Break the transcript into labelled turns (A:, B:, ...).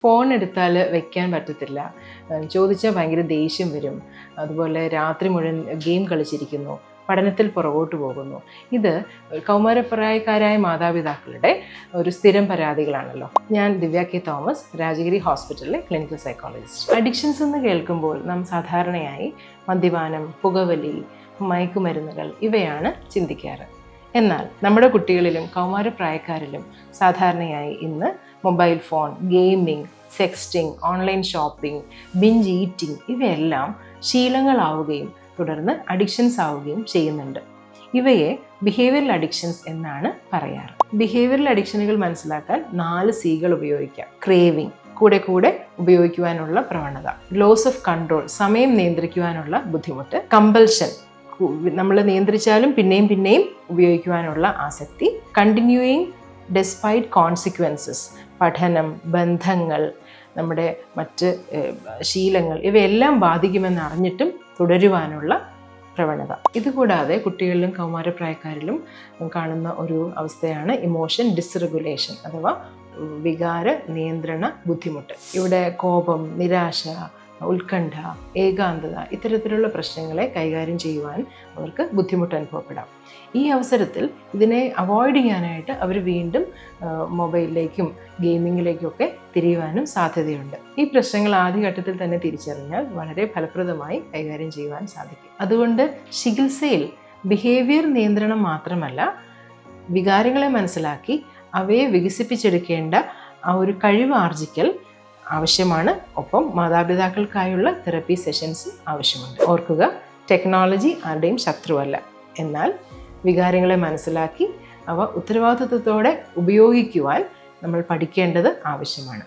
A: Phone എടുത്താൽ വെക്കാൻ പറ്റത്തില്ല, ചോദിച്ചാൽ ഭയങ്കര ദേഷ്യം വരും, അതുപോലെ രാത്രി മുഴുവൻ ഗെയിം കളിച്ചിരിക്കുന്നു, പഠനത്തിൽ പുറകോട്ട് പോകുന്നു. ഇത് കൗമാരപ്രായക്കാരായ മാതാപിതാക്കളുടെ ഒരു സ്ഥിരം പരാതികളാണല്ലോ. ഞാൻ ദിവ്യ കെ തോമസ്, രാജഗിരി ഹോസ്പിറ്റലിലെ ക്ലിനിക്കൽ സൈക്കോളജിസ്റ്റ്. അഡിക്ഷൻസ് എന്ന് കേൾക്കുമ്പോൾ നാം സാധാരണയായി മദ്യപാനം, പുകവലി, മയക്കുമരുന്നുകൾ ഇവയാണ് ചിന്തിക്കാറ്. എന്നാൽ നമ്മുടെ കുട്ടികളിലും കൗമാരപ്രായക്കാരിലും സാധാരണയായി ഇന്ന് mobile phone, gaming, sexting, online shopping, ബിഞ്ച് eating ഇവയെല്ലാം ശീലങ്ങളാവുകയും തുടർന്ന് അഡിക്ഷൻസ് ആവുകയും ചെയ്യുന്നുണ്ട്. ഇവയെ ബിഹേവിയറൽ അഡിക്ഷൻസ് എന്നാണ് പറയാറ്. ബിഹേവിയറൽ അഡിക്ഷനുകൾ മനസ്സിലാക്കാൻ 4 Cകൾ ഉപയോഗിക്കാം. ക്രേവിംഗ്, കൂടെ ഉപയോഗിക്കുവാനുള്ള പ്രവണത. ലോസ് ഓഫ് കൺട്രോൾ, സമയം നിയന്ത്രിക്കുവാനുള്ള ബുദ്ധിമുട്ട്. കമ്പൽഷൻ, നമ്മൾ നിയന്ത്രിച്ചാലും പിന്നെയും ഉപയോഗിക്കുവാനുള്ള ആസക്തി. കണ്ടിന്യൂയിങ് ഡെസ്പൈറ്റ് കോൺസിക്വൻസസ്, പഠനം, ബന്ധങ്ങൾ, നമ്മുടെ മറ്റ് ശീലങ്ങൾ ഇവയെല്ലാം ബാധിക്കുമെന്ന് അറിഞ്ഞിട്ടും തുടരുവാനുള്ള പ്രവണത. ഇതുകൂടാതെ കുട്ടികളിലും കൗമാരപ്രായക്കാരിലും കാണുന്ന ഒരു അവസ്ഥയാണ് ഇമോഷൻ ഡിസ്റെഗുലേഷൻ അഥവാ വികാര നിയന്ത്രണ ബുദ്ധിമുട്ട്. ഇവിടെ കോപം, നിരാശ, ഉത്കണ്ഠ, ഏകാന്തത ഇത്തരത്തിലുള്ള പ്രശ്നങ്ങളെ കൈകാര്യം ചെയ്യുവാൻ അവർക്ക് ബുദ്ധിമുട്ട് അനുഭവപ്പെടാം. ഈ അവസരത്തിൽ ഇതിനെ അവോയ്ഡ് ചെയ്യാനായിട്ട് അവർ വീണ്ടും മൊബൈലിലേക്കും ഗെയിമിങ്ങിലേക്കുമൊക്കെ തിരിയുവാനും സാധ്യതയുണ്ട്. ഈ പ്രശ്നങ്ങൾ ആദ്യഘട്ടത്തിൽ തന്നെ തിരിച്ചറിഞ്ഞാൽ വളരെ ഫലപ്രദമായി കൈകാര്യം ചെയ്യുവാൻ സാധിക്കും. അതുകൊണ്ട് ചികിത്സയിൽ ബിഹേവിയർ നിയന്ത്രണം മാത്രമല്ല, വികാരങ്ങളെ മനസ്സിലാക്കി അവയെ വികസിപ്പിച്ചെടുക്കേണ്ട ആ ഒരു കഴിവ് ആർജിക്കൽ ആവശ്യമാണ്. ഒപ്പം മാതാപിതാക്കൾക്കായുള്ള തെറപ്പി സെഷൻസും ആവശ്യമുണ്ട്. ഓർക്കുക, ടെക്നോളജി ആരുടെയും ശത്രുവല്ല. എന്നാൽ വികാരങ്ങളെ മനസ്സിലാക്കി അവ ഉത്തരവാദിത്വത്തോടെ ഉപയോഗിക്കുവാൻ നമ്മൾ പഠിക്കേണ്ടത് ആവശ്യമാണ്.